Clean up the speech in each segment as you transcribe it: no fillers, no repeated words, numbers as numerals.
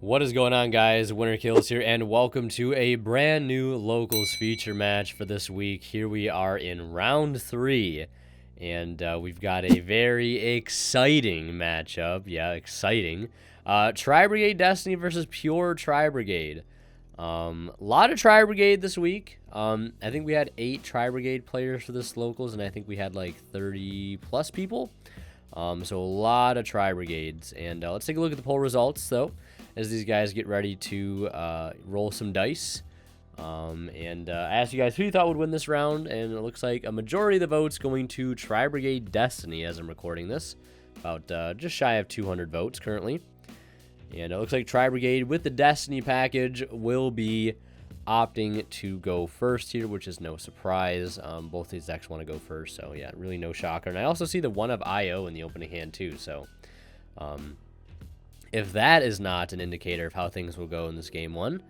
What is going on, guys? Winter Kills here, and welcome to a brand new Locals feature match for this week. Here we are in round 3, and we've got a very exciting matchup. Yeah, exciting. Tri-Brigade Destiny versus pure Tri-Brigade. Lot of Tri-Brigade this week. I think we had 8 Tri-Brigade players for this Locals, and I think we had like 30 plus people. So a lot of Tri-Brigades, and let's take a look at the poll results, though, as these guys get ready to roll some dice. I asked you guys who you thought would win this round, and it looks like a majority of the votes going to Tri-Brigade Destiny as I'm recording this. About just shy of 200 votes currently. And it looks like Tri-Brigade with the Destiny package will be opting to go first here, which is no surprise. Both these decks want to go first, so yeah, really no shocker. And I also see the one of IO in the opening hand too, so if that is not an indicator of how things will go in this game one,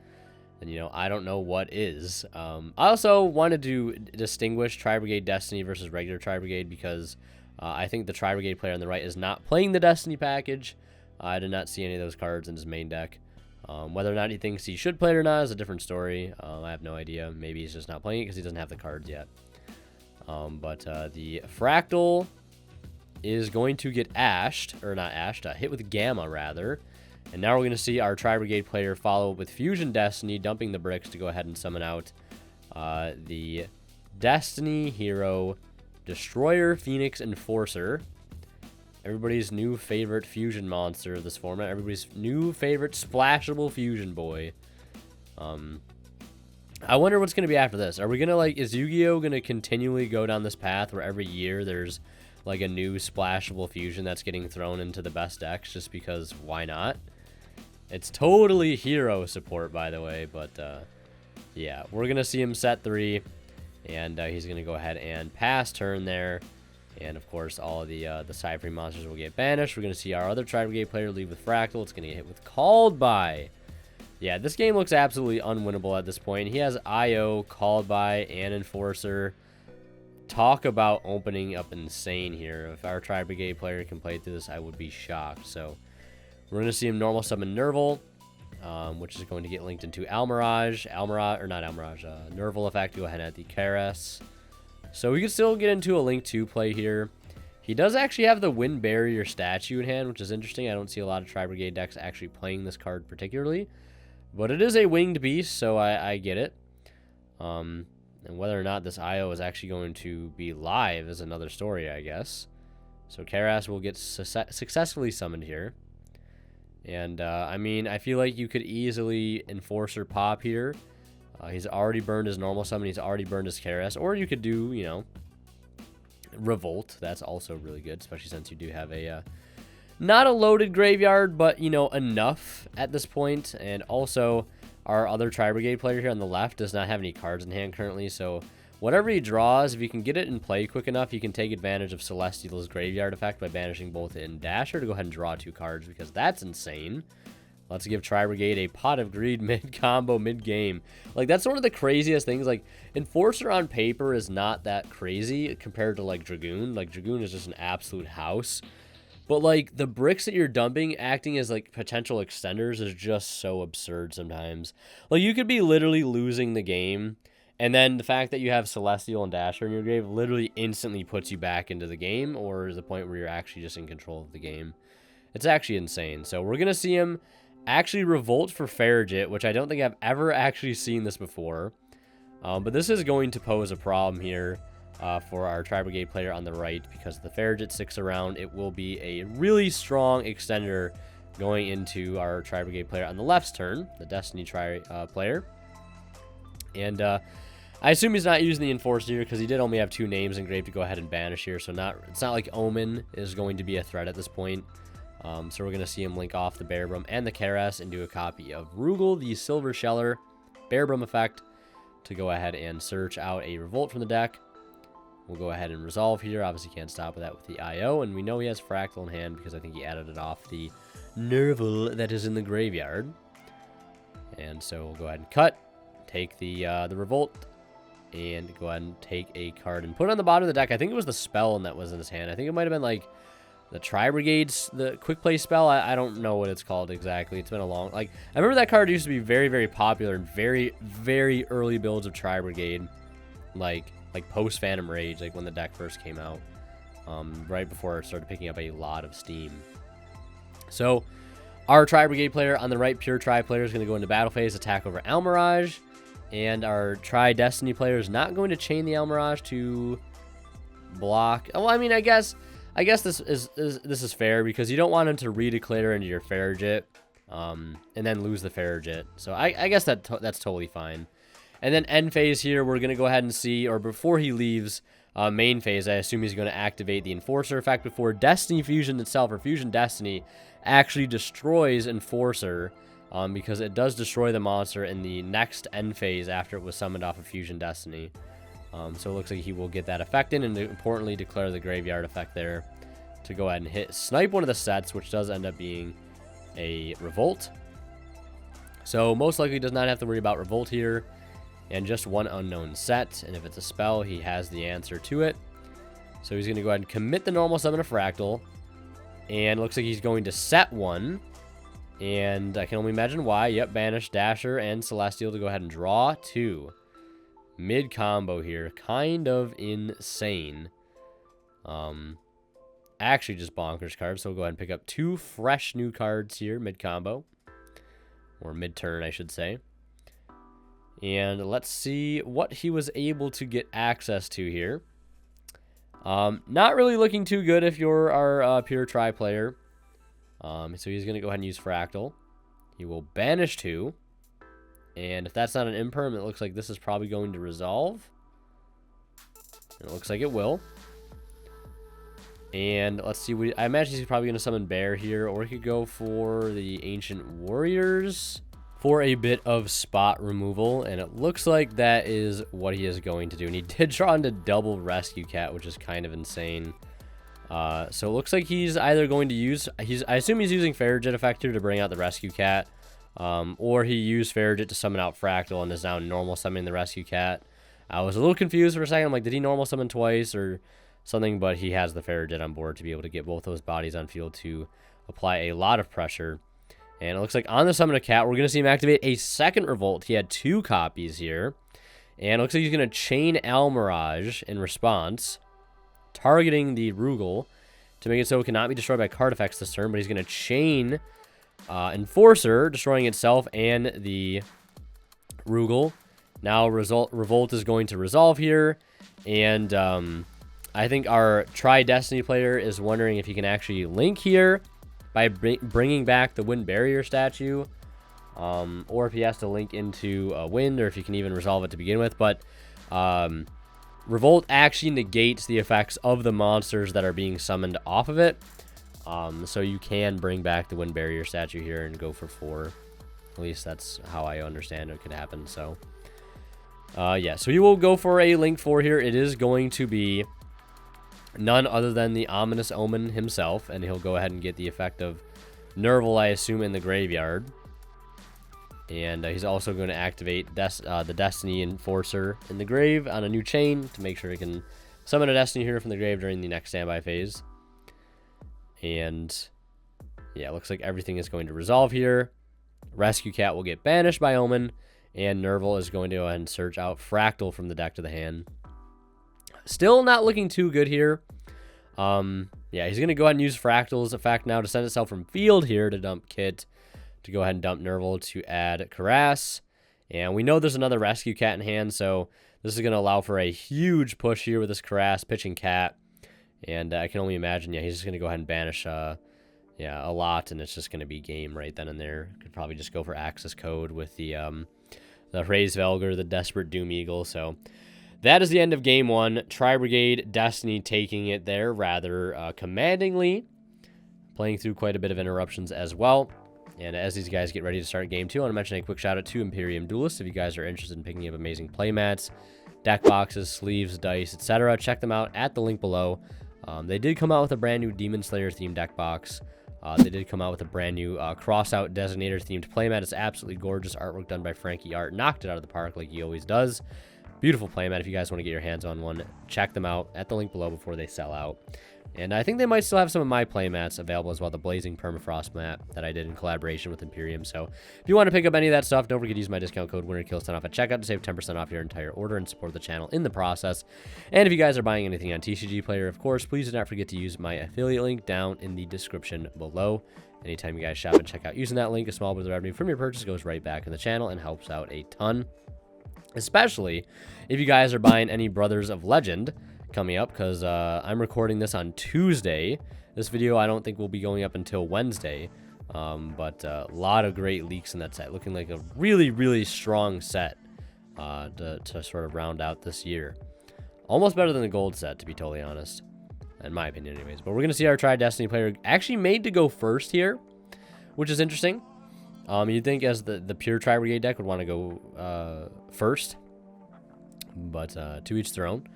then, you know, I don't know what is. I also wanted to distinguish Tri-Brigade Destiny versus regular Tri-Brigade because I think the Tri-Brigade player on the right is not playing the Destiny package. I did not see any of those cards in his main deck. Whether or not he thinks he should play it or not is a different story. I have no idea. Maybe he's just not playing it because he doesn't have the cards yet. The Fractal is going to get ashed, or not ashed, hit with Gamma, rather. And now we're going to see our Tri-Brigade player follow up with Fusion Destiny, dumping the bricks to go ahead and summon out the Destiny Hero Destroyer Phoenix Enforcer. Everybody's new favorite fusion monster of this format. Everybody's new favorite splashable fusion boy. I wonder what's going to be after this. Are we going to, like, is Yu-Gi-Oh! Going to continually go down this path where every year there's, like, a new splashable fusion that's getting thrown into the best decks just because why not? It's totally hero support, by the way, but, yeah. We're going to see him set 3, and he's going to go ahead and pass turn there. And, of course, all of the Cypher monsters will get banished. We're going to see our other Tri-Brigade player leave with Fractal. It's going to get hit with Called By. Yeah, this game looks absolutely unwinnable at this point. He has IO, Called By, and Enforcer. Talk about opening up insane here. If our Tri-Brigade player can play through this, I would be shocked. So, we're going to see him normal summon Nerval, which is going to get linked into Almirage. Nerval effect, go ahead and add the Karas. So we can still get into a Link 2 play here. He does actually have the Wind Barrier statue in hand, which is interesting. I don't see a lot of Tri-Brigade decks actually playing this card particularly. But it is a winged beast, so I get it. And whether or not this IO is actually going to be live is another story, I guess. So Karas will get successfully summoned here. And, I mean, I feel like you could easily Enforcer pop here. He's already burned his normal summon. He's already burned his Karas. Or you could do, you know, Revolt. That's also really good, especially since you do have a, not a loaded graveyard, but, you know, enough at this point. And also, our other Tri-Brigade player here on the left does not have any cards in hand currently. So, whatever he draws, if you can get it in play quick enough, you can take advantage of Celestial's graveyard effect by banishing both in Dasher to go ahead and draw 2 cards, because that's insane. Let's give Tri-Brigade a Pot of Greed mid-combo, mid-game. Like, that's one of the craziest things. Like, Enforcer on paper is not that crazy compared to, like, Dragoon. Like, Dragoon is just an absolute house. But, like, the bricks that you're dumping acting as, like, potential extenders is just so absurd sometimes. Like, you could be literally losing the game, and then the fact that you have Celestial and Dasher in your grave literally instantly puts you back into the game, or the point where you're actually just in control of the game. It's actually insane. So, we're going to see him actually Revolt for Farragut, which I don't think I've ever actually seen this before. But this is going to pose a problem here for our Tri-Brigade player on the right, because the Farragut sticks around. It will be a really strong extender going into our Tri-Brigade player on the left's turn, the Destiny player. And I assume he's not using the Enforcer here because he did only have 2 names engraved to go ahead and banish here. So it's not like Omen is going to be a threat at this point. So we're going to see him link off the Bearbrum and the Karas and do a copy of Rugal, the Silver Sheller, Bearbrum effect, to go ahead and search out a Revolt from the deck. We'll go ahead and resolve here. Obviously can't stop with that with the IO, and we know he has Fractal in hand because I think he added it off the Nerval that is in the graveyard. And so we'll go ahead and cut, take the Revolt, and go ahead and take a card and put it on the bottom of the deck. I think it was the Spell that was in his hand. I think it might have been like the Tri-Brigade, the quick play spell. I don't know what it's called exactly. It's been a long, like, I remember that card used to be very, very popular in very, very early builds of Tri-Brigade, like post Phantom Rage, like when the deck first came out, right before it started picking up a lot of steam. So our Tri-Brigade player on the right, pure Tri player, is going to go into battle phase, attack over Almirage, and our Tri-Destiny player is not going to chain the Almirage to block. Oh, I mean, I guess this is fair, because you don't want him to redeclare into your Farragut, and then lose the Farragut. So I guess that's totally fine. And then end phase here, we're going to go ahead and see, or before he leaves main phase, I assume he's going to activate the Enforcer effect before Destiny Fusion itself, or Fusion Destiny, actually destroys Enforcer, because it does destroy the monster in the next end phase after it was summoned off of Fusion Destiny. So it looks like he will get that effect in, and importantly declare the graveyard effect there to go ahead and snipe one of the sets, which does end up being a Revolt. So most likely does not have to worry about Revolt here, and just one unknown set, and if it's a spell, he has the answer to it. So he's going to go ahead and commit the normal summon a Fractal, and looks like he's going to set one, and I can only imagine why. Yep, banish Dasher and Celestial to go ahead and draw two. Mid combo here, kind of insane. Actually just bonkers cards, so we'll go ahead and pick up two fresh new cards here mid combo, or mid turn I should say. And let's see what he was able to get access to here. Not really looking too good if you're our pure Tri player. So he's going to go ahead and use Fractal. He will banish two. And if that's not an imperm, it looks like this is probably going to resolve. It looks like it will. And let's see. I imagine he's probably going to summon Bear here. Or he could go for the Ancient Warriors for a bit of spot removal. And it looks like that is what he is going to do. And he did draw into double Rescue Cat, which is kind of insane. So it looks like he's either going to use... I assume he's using Farragut effect here to bring out the Rescue Cat. Or he used Farragut to summon out Fractal and is now normal summoning the Rescue Cat. I was a little confused for a second. I'm like, did he normal summon twice or something? But he has the Farragut on board to be able to get both those bodies on field to apply a lot of pressure. And it looks like on the summon a cat, we're going to see him activate a second Revolt. He had two copies here. And it looks like he's going to chain Almirage in response, targeting the Rugal to make it so it cannot be destroyed by card effects this turn. But he's going to chain Enforcer, destroying itself and the Rugal. Now Revolt is going to resolve here, and I think our Tri-Destiny player is wondering if he can actually link here by bringing back the Wind Barrier statue, or if he has to link into Wind, or if he can even resolve it to begin with. But Revolt actually negates the effects of the monsters that are being summoned off of it. So you can bring back the Wind Barrier statue here and go for 4. At least that's how I understand it could happen. So, yeah. So you will go for a Link 4 here. It is going to be none other than the Ominous Omen himself. And he'll go ahead and get the effect of Nerval, I assume, in the graveyard. And he's also going to activate the Destiny Enforcer in the grave on a new chain to make sure he can summon a Destiny here from the grave during the next standby phase. And yeah, it looks like everything is going to resolve here. Rescue Cat will get banished by Omen, and Nerval is going to go ahead and search out Fractal from the deck to the hand. Still not looking too good here. Yeah, he's going to go ahead and use Fractal's effect now to send itself from field here to dump Kit, to go ahead and dump Nerval to add Karass. And we know there's another Rescue Cat in hand, so this is going to allow for a huge push here with this Karass pitching Cat. And I can only imagine, yeah, he's just going to go ahead and banish, yeah, a lot, and it's just going to be game right then and there. Could probably just go for Access Code with the Raised Velgar, the Desperate Doom Eagle. So that is the end of Game 1. Tri-Brigade, Destiny taking it there rather commandingly, playing through quite a bit of interruptions as well. And as these guys get ready to start Game 2, I want to mention a quick shout out to Imperium Duelists. If you guys are interested in picking up amazing playmats, deck boxes, sleeves, dice, etc., check them out at the link below. They did come out with a brand new Demon Slayer themed deck box. They did come out with a brand new Crossout Designator themed playmat. It's absolutely gorgeous artwork done by Frankie Art. Knocked it out of the park like he always does. Beautiful playmat. If you guys want to get your hands on one, check them out at the link below before they sell out. And I think they might still have some of my playmats available as well, the Blazing Permafrost map that I did in collaboration with Imperium. So if you want to pick up any of that stuff, don't forget to use my discount code WinnerKills10 off at checkout to save 10% off your entire order and support the channel in the process. And if you guys are buying anything on TCG Player, of course, please do not forget to use my affiliate link down in the description below. Anytime you guys shop and check out using that link, a small bit of the revenue from your purchase goes right back in the channel and helps out a ton. Especially if you guys are buying any Brothers of Legend coming up, because I'm recording this on Tuesday. This video I don't think will be going up until Wednesday, but a lot of great leaks in that set, looking like a really strong set to sort of round out this year. Almost better than the gold set, to be totally honest, in my opinion anyways. But we're gonna see our Tri-Destiny player actually made to go first here, which is interesting. You'd think as the pure Tri-Brigade deck would want to go first, but to each their own.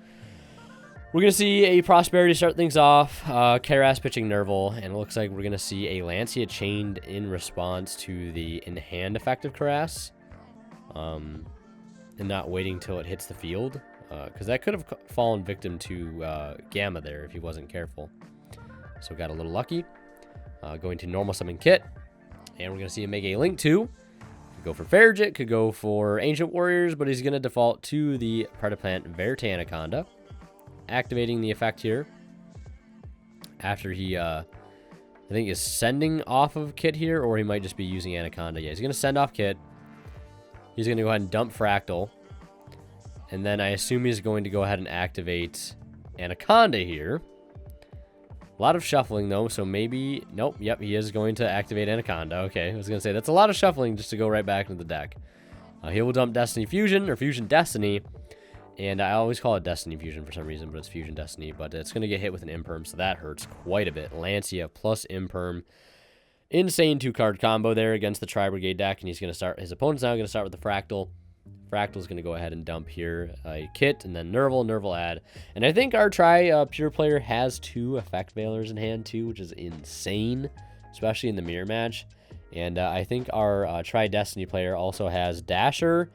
We're going to see a Prosperity start things off, Kairas pitching Nerval, and it looks like we're going to see a Lancia chained in response to the in-hand effect of Kairas, and not waiting till it hits the field, because that could have fallen victim to Gamma there if he wasn't careful. So got a little lucky. Going to normal summon Kit, and we're going to see him make a Link 2. Could go for Farigit, could go for Ancient Warriors, but he's going to default to the Predaplant Verte Anaconda, activating the effect here after he I think is sending off of Kit here, or he might just be using Anaconda. Yeah, he's going to send off Kit. He's going to go ahead and dump Fractal, and then I assume he's going to go ahead and activate Anaconda here. A lot of shuffling though, so maybe nope, yep, he is going to activate Anaconda. Okay, I was going to say that's a lot of shuffling just to go right back into the deck. He will dump Destiny Fusion, or Fusion Destiny. And I always call it Destiny Fusion for some reason, but it's Fusion Destiny. But it's going to get hit with an Imperm, so that hurts quite a bit. Lancia plus Imperm. Insane 2-card combo there against the Tri-Brigade deck. And he's going to start, his opponent's now going to start with the Fractal. Fractal's going to go ahead and dump here a Kit, and then Nerval add. And I think our Pure player has 2 Effect Veilers in hand too, which is insane, especially in the mirror match. And I think our Tri-Destiny player also has Dasher,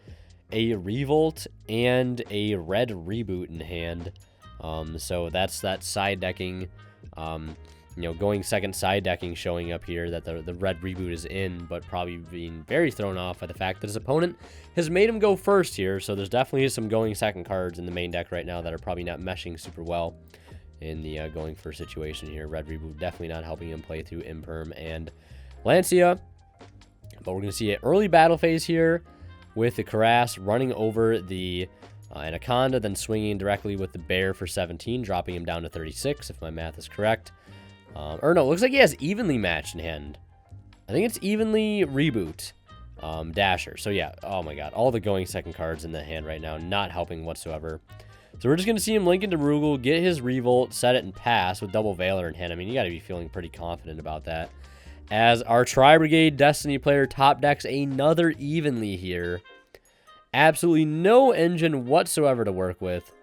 a Revolt, and a Red Reboot in hand. So that's that side decking, you know, going second side decking showing up here that the Red Reboot is in, but probably being very thrown off by the fact that his opponent has made him go first here. So there's definitely some going second cards in the main deck right now that are probably not meshing super well in the going first situation here. Red Reboot definitely not helping him play through Imperm and Lancia. But we're going to see an early battle phase here with the Kairas running over the Anaconda, then swinging directly with the Bear for 17, dropping him down to 36, if my math is correct. Or no, it looks like he has evenly matched in hand. I think it's evenly Reboot Dasher. So yeah, oh my god, all the going second cards in the hand right now, not helping whatsoever. So we're just going to see him link into Rugal, get his Revolt, set it, and pass with double Veiler in hand. I mean, you got to be feeling pretty confident about that. As our Tri-Brigade Destiny player top decks another evenly here. Absolutely no engine whatsoever to work with.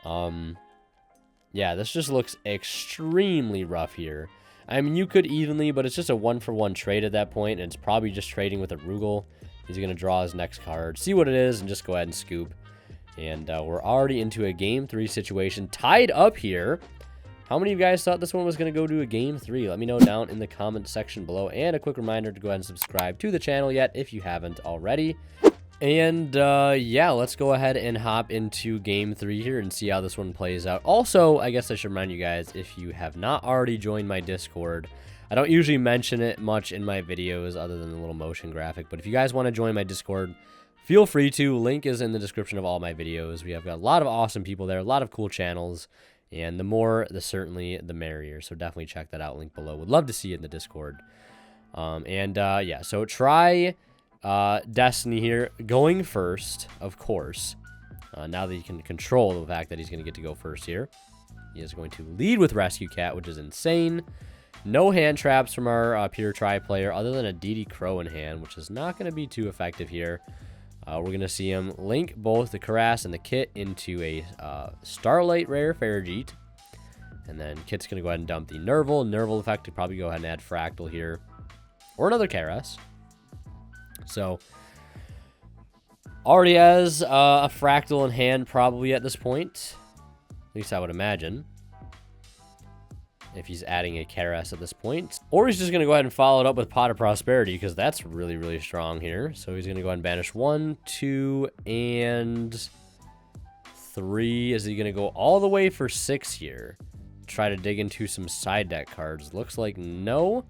Yeah, this just looks extremely rough here. I mean, you could evenly, but it's just a 1-for-1 trade at that point, and it's probably just trading with a Rugal. He's going to draw his next card, see what it is, and just go ahead and scoop. And we're already into a Game 3 situation, tied up here. How many of you guys thought this one was going to go to a Game 3? Let me know down in the comment section below. And a quick reminder to go ahead and subscribe to the channel yet if you haven't already. And yeah, let's go ahead and hop into Game 3 here and see how this one plays out. Also, I guess I should remind you guys, if you have not already joined my Discord, I don't usually mention it much in my videos other than the little motion graphic. But if you guys want to join my Discord, feel free to. Link is in the description of all my videos. We have got a lot of awesome people there, a lot of cool channels. And the more, certainly, the merrier. So definitely check that out. Link below. Would love to see it in the Discord. Yeah, so try Destiny here. Going first, of course. Now that you can control the fact that he's going to get to go first here. He is going to lead with Rescue Cat, which is insane. No hand traps from our pure Tri player other than a DD Crow in hand, which is not going to be too effective here. We're going to see him link both the Kairas and the Kit into a Starlight Rare Farigit. And then Kit's going to go ahead and dump the Nerval. Nerval effect to probably go ahead and add Fractal here. Or another Kairas. So, Already has a Fractal in hand probably at this point. At least I would imagine. If he's adding a Keras at this point. Or he's just going to go ahead and follow it up with Pot of Prosperity, because that's really, really strong here. So he's going to go ahead and banish 1, 2, and 3. Is he going to go all the way for 6 here? Try to dig into some side deck cards. Looks like no.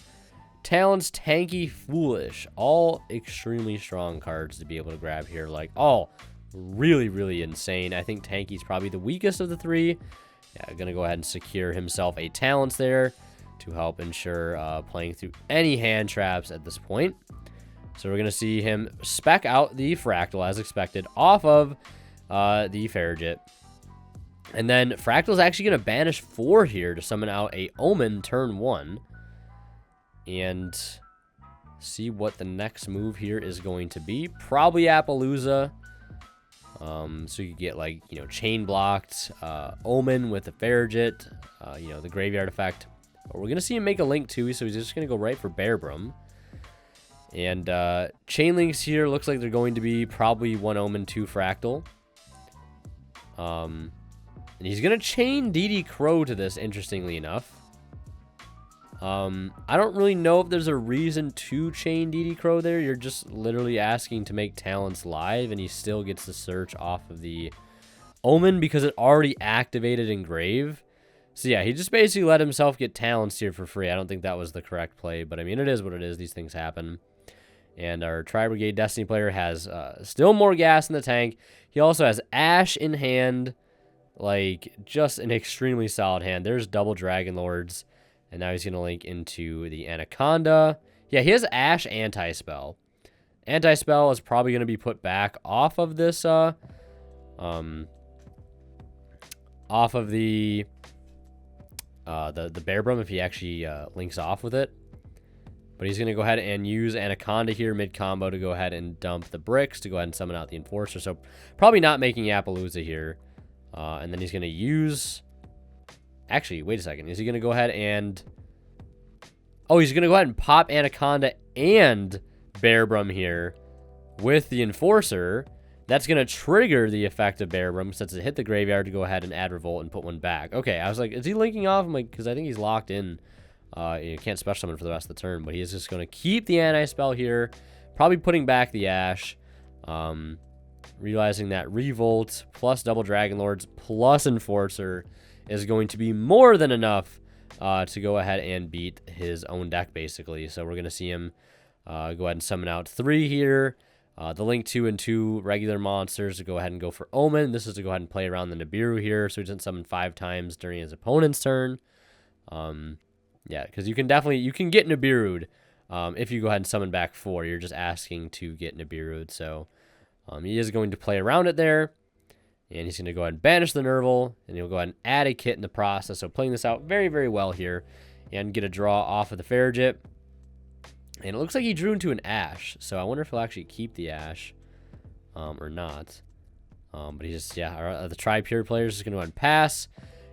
Talents, Tanky, Foolish. All extremely strong cards to be able to grab here. Like, all really, really insane. I think Tanky's probably the weakest of the 3. Yeah, going to go ahead and secure himself a Talents there to help ensure playing through any hand traps at this point. So we're going to see him spec out the Fractal as expected off of the Farragut. And then Fractal's actually going to banish 4 here to summon out a Omen turn 1. And see what the next move here is going to be. Probably Appaloosa. So you get, like, you know, chain blocked, Omen with the Farragut, you know, the graveyard effect. But we're going to see him make a Link too, so he's just going to go right for Bearbrum. And chain links here looks like they're going to be probably 1 Omen, 2 Fractal. And he's going to chain DD Crow to this, interestingly enough. I don't really know if there's a reason to chain DD Crow there. You're just literally asking to make Talents live, and he still gets the search off of the Omen because it already activated Engrave. So yeah, he just basically let himself get Talents here for free. I don't think that was the correct play, but I mean, it is what it is. These things happen. And our Tri-Brigade Destiny player has still more gas in the tank. He also has Ash in hand, like just an extremely solid hand. There's double Dragon Lords. And now he's going to link into the Anaconda. Yeah, he has Ash Anti-Spell. Anti-Spell is probably going to be put back off of this, off of the Bearbrum if he actually links off with it. But he's going to go ahead and use Anaconda here mid-combo to go ahead and dump the bricks to go ahead and summon out the Enforcer. So probably not making Appaloosa here. And then he's going to use... Actually, wait a second. Is he going to go ahead and... Oh, he's going to go ahead and pop Anaconda and Bearbrum here with the Enforcer. That's going to trigger the effect of Bearbrum since it hit the graveyard to go ahead and add Revolt and put 1 back. Okay, I was like, is he linking off? I'm like, because I think he's locked in. You can't special summon for the rest of the turn, but he's just going to keep the Anti-Spell here. Probably putting back the Ash. Realizing that Revolt plus double Dragon Lords plus Enforcer is going to be more than enough to go ahead and beat his own deck, basically. So we're going to see him go ahead and summon out 3 here. The Link 2 and 2 regular monsters to go ahead and go for Omen. This is to go ahead and play around the Nibiru here, so he doesn't summon 5 times during his opponent's turn. Yeah, because you can get Nibiru'd if you go ahead and summon back 4. You're just asking to get Nibiru'd, so he is going to play around it there. And he's going to go ahead and banish the Nerval, and he'll go ahead and add a kit in the process. So playing this out very, very well here, and get a draw off of the Farragut. And it looks like he drew into an Ash, so I wonder if he'll actually keep the Ash or not. But he's just, yeah, the Tri-Pure player is going to go ahead and pass.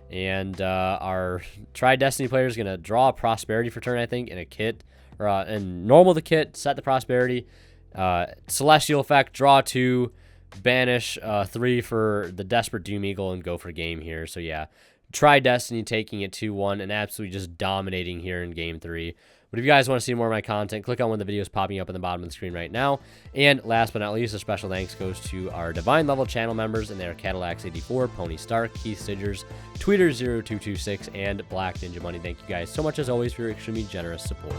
And our Tri-Destiny player is going to draw a Prosperity for turn, I think, in a kit, or and normal the kit, set the Prosperity. Celestial effect, draw 2. Banish 3 for the Desperate Doom Eagle and go for game here. So yeah, Tri-Destiny taking it 2-1 and absolutely just dominating here in game 3. But if you guys want to see more of my content, click on one of the videos popping up on the bottom of the screen right now. And last but not least, a special thanks goes to our Divine Level channel members, and they are Cadillacs84, Pony Stark, Keith Stidgers, Tweeter0226, and Black Ninja Money. Thank you guys so much as always for your extremely generous support.